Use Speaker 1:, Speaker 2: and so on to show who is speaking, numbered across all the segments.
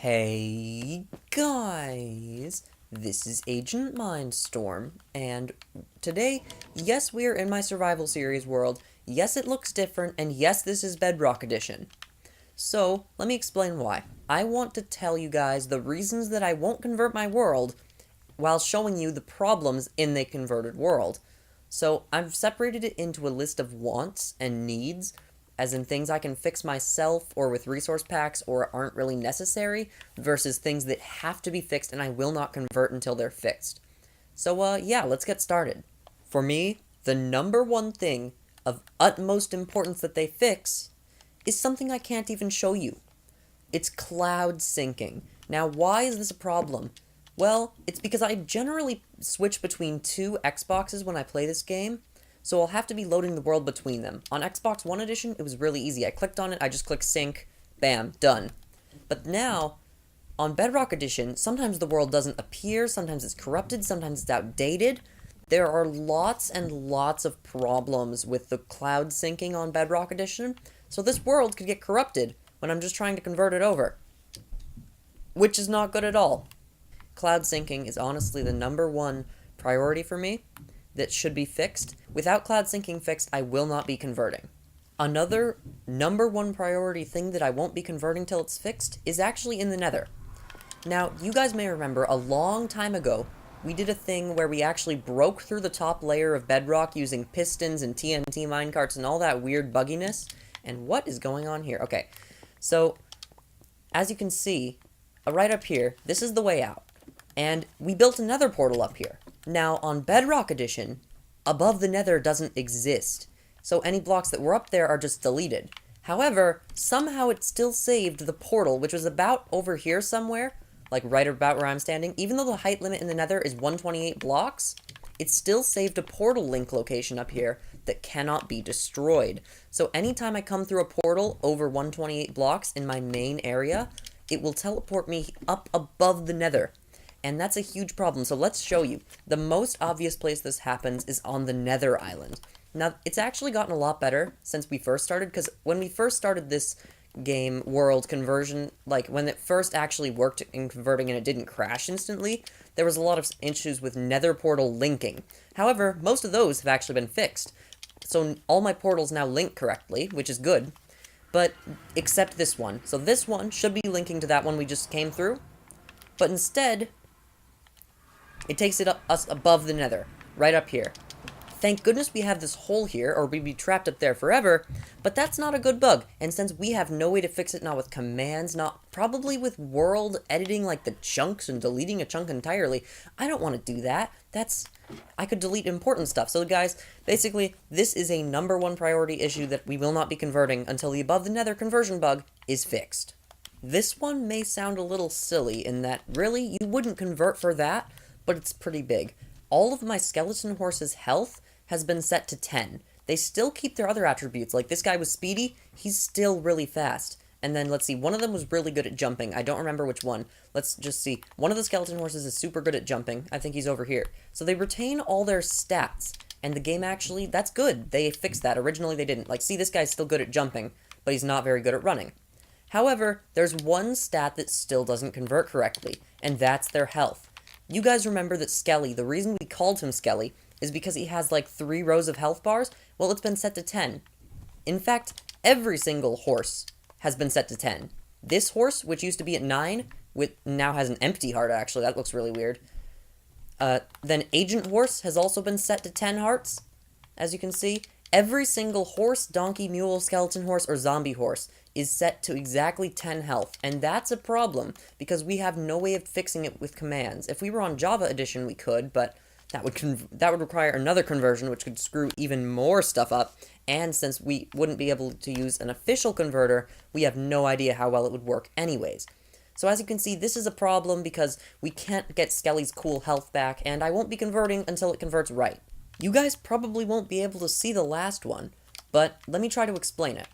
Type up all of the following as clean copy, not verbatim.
Speaker 1: Hey guys, this is AgentMindStorm, and today, yes, we are in my survival series world, yes, it looks different, and yes, this is Bedrock Edition. So, let me explain why. I want to tell you guys the reasons that I won't convert my world, while showing you the problems in the converted world. So, I've separated it into a list of wants and needs, as in things I can fix myself or with resource packs or aren't really necessary, versus things that have to be fixed and I will not convert until they're fixed. So, yeah, let's get started. For me, the number one thing of utmost importance that they fix is something I can't even show you. It's cloud syncing. Now, why is this a problem? Well, it's because I generally switch between two Xboxes when I play this game, so I'll have to be loading the world between them. On Xbox One Edition, it was really easy. I clicked on it, I just clicked sync, bam, done. But now, on Bedrock Edition, sometimes the world doesn't appear, sometimes it's corrupted, sometimes it's outdated. There are lots and lots of problems with the cloud syncing on Bedrock Edition, so this world could get corrupted when I'm just trying to convert it over, which is not good at all. Cloud syncing is honestly the number one priority for me that should be fixed. Without cloud syncing fixed, I will not be converting. Another number one priority thing that I won't be converting till it's fixed is actually in the Nether. Now, you guys may remember a long time ago, we did a thing where we actually broke through the top layer of bedrock using pistons and TNT minecarts and all that weird bugginess. And what is going on here? Okay, so as you can see, right up here, this is the way out. And we built another portal up here. Now, on Bedrock Edition, above the Nether doesn't exist, so any blocks that were up there are just deleted. However, somehow it still saved the portal, which was about over here somewhere, like right about where I'm standing. Even though the height limit in the Nether is 128 blocks, it still saved a portal link location up here that cannot be destroyed. So anytime I come through a portal over 128 blocks in my main area, it will teleport me up above the Nether. And that's a huge problem, so let's show you. The most obvious place this happens is on the Nether Island. Now, it's actually gotten a lot better since we first started, because when we first started this game world conversion, like when it first actually worked in converting and it didn't crash instantly, there was a lot of issues with Nether portal linking. However, most of those have actually been fixed. So all my portals now link correctly, which is good, but except this one. So this one should be linking to that one we just came through, but instead it takes us above the Nether, right up here. Thank goodness we have this hole here, or we'd be trapped up there forever, but that's not a good bug, and since we have no way to fix it, not with commands, not probably with world editing like the chunks and deleting a chunk entirely, I don't want to do that. I could delete important stuff. So guys, basically, this is a number one priority issue that we will not be converting until the above the Nether conversion bug is fixed. This one may sound a little silly in that, really, you wouldn't convert for that, but it's pretty big. All of my skeleton horses' health has been set to 10. They still keep their other attributes, like this guy was speedy, he's still really fast. And then, let's see, one of them was really good at jumping. I don't remember which one. Let's just see. One of the skeleton horses is super good at jumping. I think he's over here. So they retain all their stats, and the game actually, that's good. They fixed that. Originally they didn't. Like, see, this guy's still good at jumping, but he's not very good at running. However, there's one stat that still doesn't convert correctly, and that's their health. You guys remember that Skelly, the reason we called him Skelly, is because he has like 3 rows of health bars? Well, it's been set to 10. In fact, every single horse has been set to 10. This horse, which used to be at 9, now has an empty heart, actually. That looks really weird. Then Agent Horse has also been set to 10 hearts, as you can see. Every single horse, donkey, mule, skeleton horse, or zombie horse is set to exactly 10 health, and that's a problem, because we have no way of fixing it with commands. If we were on Java Edition, we could, but that would require another conversion, which could screw even more stuff up, and since we wouldn't be able to use an official converter, we have no idea how well it would work anyways. So as you can see, this is a problem because we can't get Skelly's cool health back, and I won't be converting until it converts right. You guys probably won't be able to see the last one, but let me try to explain it.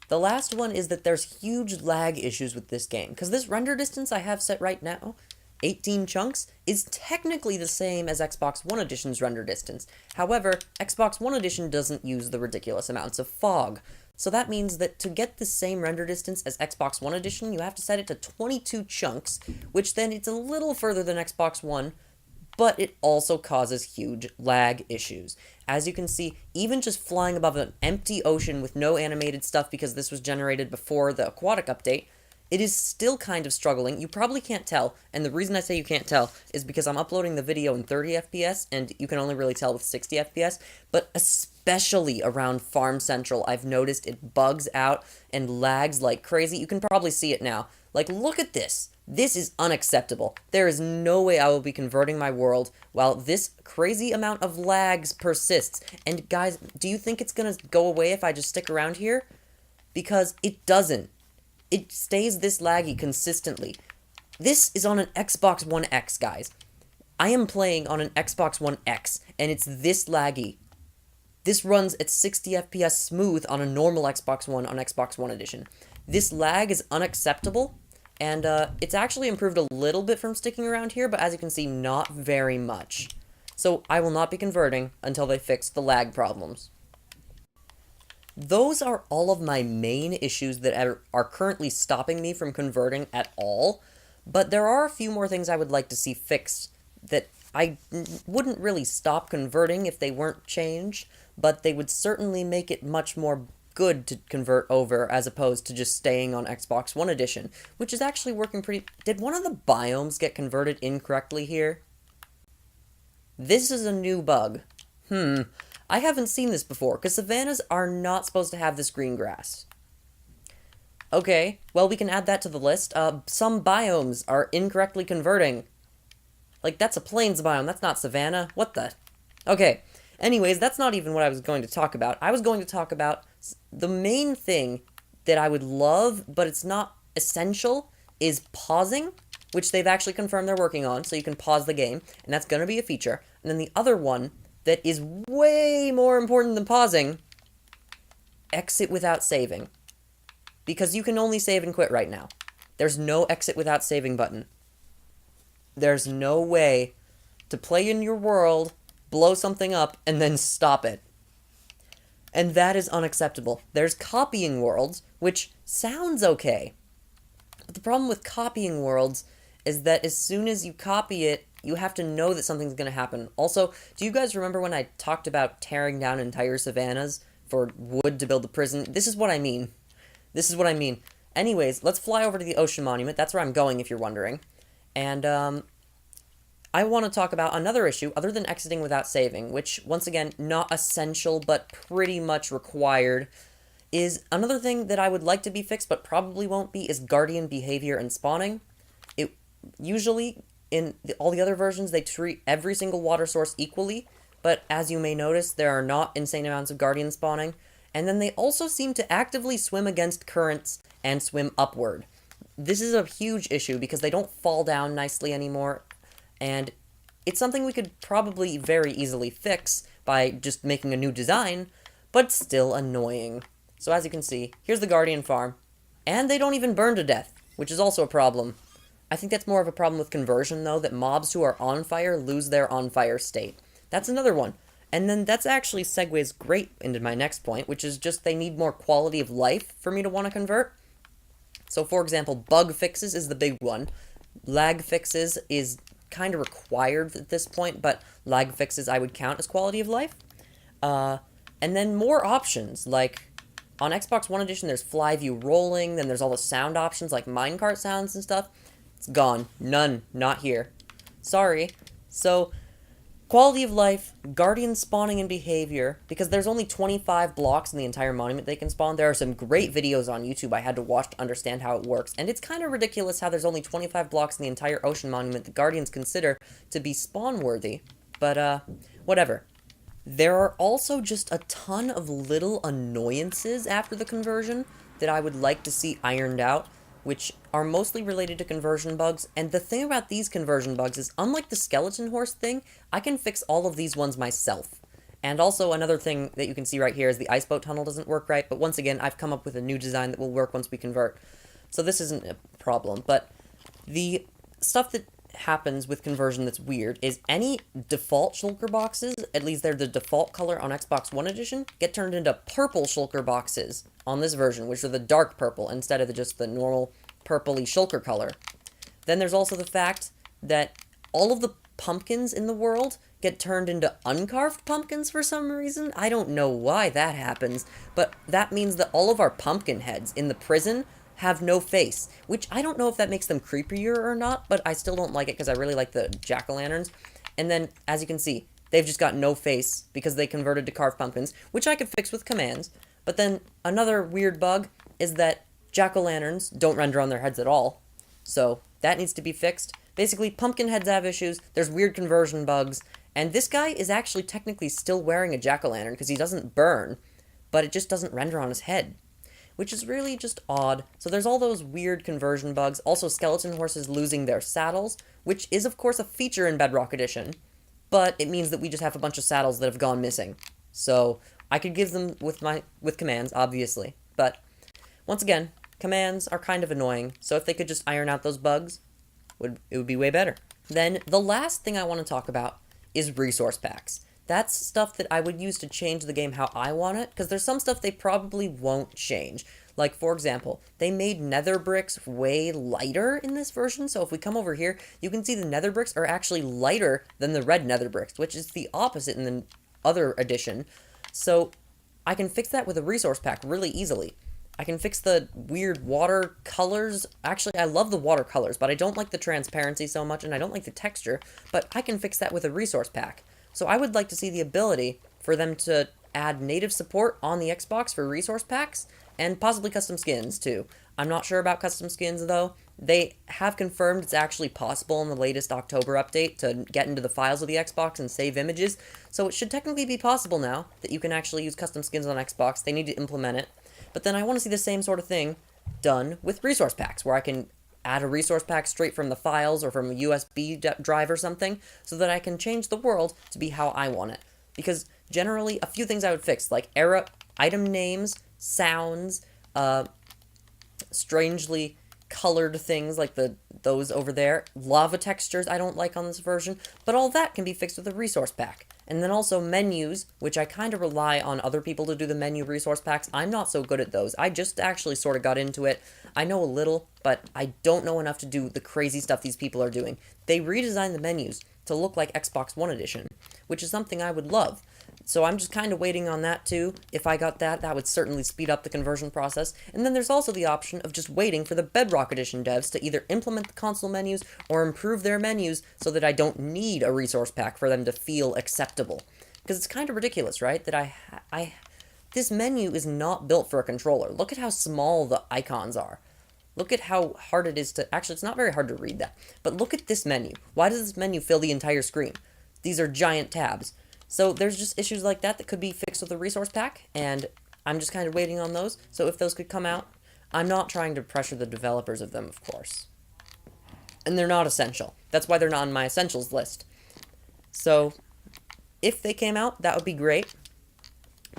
Speaker 1: The last one is that there's huge lag issues with this game, because this render distance I have set right now, 18 chunks, is technically the same as Xbox One Edition's render distance. However, Xbox One Edition doesn't use the ridiculous amounts of fog, So that means that to get the same render distance as Xbox One Edition, you have to set it to 22 chunks, which then it's a little further than Xbox One, but it also causes huge lag issues. As you can see, even just flying above an empty ocean with no animated stuff because this was generated before the aquatic update, it is still kind of struggling. You probably can't tell, and the reason I say you can't tell is because I'm uploading the video in 30 FPS, and you can only really tell with 60 FPS, but especially around Farm Central, I've noticed it bugs out and lags like crazy. You can probably see it now. Like, look at this. This is unacceptable. There is no way I will be converting my world while this crazy amount of lags persists. And guys, do you think it's gonna go away if I just stick around here? Because it doesn't. It stays this laggy consistently. This is on an Xbox One X, guys. I am playing on an Xbox One X, and it's this laggy. This runs at 60 FPS smooth on a normal Xbox One on Xbox One Edition. This lag is unacceptable, and it's actually improved a little bit from sticking around here, but as you can see, not very much. So I will not be converting until they fix the lag problems. Those are all of my main issues that are currently stopping me from converting at all, but there are a few more things I would like to see fixed that I wouldn't really stop converting if they weren't changed, but they would certainly make it much more good to convert over as opposed to just staying on Xbox One Edition, which is actually working pretty... Did one of the biomes get converted incorrectly here? This is a new bug. I haven't seen this before, because savannas are not supposed to have this green grass. Okay, well, we can add that to the list. Some biomes are incorrectly converting. Like, that's a plains biome, that's not savanna. What the? Okay, anyways, that's not even what I was going to talk about. I was going to talk about the main thing that I would love, but it's not essential, is pausing, which they've actually confirmed they're working on, so you can pause the game, and that's going to be a feature. And then the other one that is way more important than pausing, exit without saving. Because you can only save and quit right now. There's no exit without saving button. There's no way to play in your world, blow something up, and then stop it. And that is unacceptable. There's copying worlds, which sounds okay. But the problem with copying worlds is that as soon as you copy it, you have to know that something's going to happen. Also, do you guys remember when I talked about tearing down entire savannas for wood to build the prison? This is what I mean. This is what I mean. Anyways, let's fly over to the ocean monument. That's where I'm going, if you're wondering. And, I want to talk about another issue, other than exiting without saving, which, once again, not essential, but pretty much required, is another thing that I would like to be fixed, but probably won't be, is guardian behavior and spawning. It usually... In all the other versions, they treat every single water source equally, but as you may notice, there are not insane amounts of guardian spawning, and then they also seem to actively swim against currents and swim upward. This is a huge issue because they don't fall down nicely anymore, and it's something we could probably very easily fix by just making a new design, but still annoying. So as you can see, here's the guardian farm, and they don't even burn to death, which is also a problem. I think that's more of a problem with conversion, though, that mobs who are on fire lose their on fire state. That's another one. And then that's actually segues great into my next point, which is just they need more quality of life for me to want to convert. So, for example, bug fixes is the big one. Lag fixes is kind of required at this point, but lag fixes I would count as quality of life. And then more options, like on Xbox One Edition, there's fly view rolling, then there's all the sound options like minecart sounds and stuff. It's gone. None. Not here. Sorry. So, quality of life, guardian spawning and behavior, because there's only 25 blocks in the entire monument they can spawn. There are some great videos on YouTube I had to watch to understand how it works, and it's kind of ridiculous how there's only 25 blocks in the entire ocean monument the guardians consider to be spawn-worthy. But, whatever. There are also just a ton of little annoyances after the conversion that I would like to see ironed out, which are mostly related to conversion bugs, and the thing about these conversion bugs is, unlike the skeleton horse thing, I can fix all of these ones myself. And also, another thing that you can see right here is the ice boat tunnel doesn't work right, but once again, I've come up with a new design that will work once we convert. So this isn't a problem, but the stuff that happens with conversion that's weird is any default shulker boxes, at least they're the default color on Xbox One Edition, get turned into purple shulker boxes on this version, which are the dark purple instead of just the normal purpley shulker color. Then there's also the fact that all of the pumpkins in the world get turned into uncarved pumpkins for some reason. I don't know why that happens, but that means that all of our pumpkin heads in the prison have no face, which I don't know if that makes them creepier or not, but I still don't like it because I really like the jack-o'-lanterns. And then, as you can see, they've just got no face because they converted to carved pumpkins, which I could fix with commands. But then another weird bug is that jack-o'-lanterns don't render on their heads at all, so that needs to be fixed. Basically, pumpkin heads have issues, there's weird conversion bugs, and this guy is actually technically still wearing a jack-o'-lantern because he doesn't burn, but it just doesn't render on his head, which is really just odd. So there's all those weird conversion bugs. Also, skeleton horses losing their saddles, which is of course a feature in Bedrock Edition, but it means that we just have a bunch of saddles that have gone missing. So I could give them with commands, obviously, but once again, commands are kind of annoying, so if they could just iron out those bugs, it would be way better. Then the last thing I want to talk about is resource packs. That's stuff that I would use to change the game how I want it, because there's some stuff they probably won't change. Like, for example, they made nether bricks way lighter in this version, so if we come over here, you can see the nether bricks are actually lighter than the red nether bricks, which is the opposite in the other edition. So I can fix that with a resource pack really easily. I can fix the weird water colors. Actually, I love the water colors, but I don't like the transparency so much, and I don't like the texture, but I can fix that with a resource pack. So I would like to see the ability for them to add native support on the Xbox for resource packs, and possibly custom skins, too. I'm not sure about custom skins, though. They have confirmed it's actually possible in the latest October update to get into the files of the Xbox and save images, so it should technically be possible now that you can actually use custom skins on Xbox. They need to implement it. But then I want to see the same sort of thing done with resource packs, where I can add a resource pack straight from the files or from a USB drive or something, so that I can change the world to be how I want it. Because generally, a few things I would fix, like error, item names, sounds, strangely colored things like those over there, lava textures I don't like on this version, but all that can be fixed with a resource pack. And then also menus, which I kind of rely on other people to do the menu resource packs. I'm not so good at those. I just actually sort of got into it. I know a little, but I don't know enough to do the crazy stuff these people are doing. They redesigned the menus to look like Xbox One Edition, which is something I would love. So I'm just kind of waiting on that too. If I got that, that would certainly speed up the conversion process. And then there's also the option of just waiting for the Bedrock Edition devs to either implement the console menus or improve their menus so that I don't need a resource pack for them to feel acceptable. Because it's kind of ridiculous, right? That this menu is not built for a controller. Look at how small the icons are. Look at how hard it is to... Actually, it's not very hard to read that. But look at this menu. Why does this menu fill the entire screen? These are giant tabs. So there's just issues like that that could be fixed with a resource pack, and I'm just kind of waiting on those. So if those could come out, I'm not trying to pressure the developers of them, of course. And they're not essential. That's why they're not on my essentials list. So if they came out, that would be great.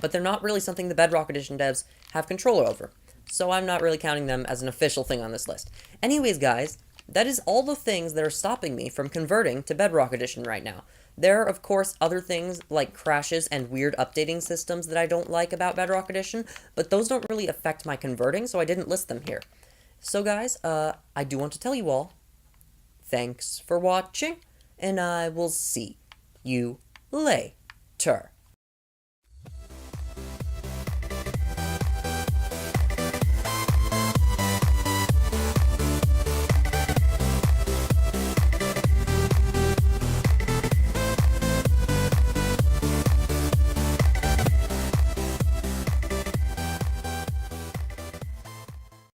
Speaker 1: But they're not really something the Bedrock Edition devs have control over. So I'm not really counting them as an official thing on this list. Anyways, guys, that is all the things that are stopping me from converting to Bedrock Edition right now. There are, of course, other things like crashes and weird updating systems that I don't like about Bedrock Edition, but those don't really affect my converting, so I didn't list them here. So guys, I do want to tell you all, thanks for watching, and I will see you later.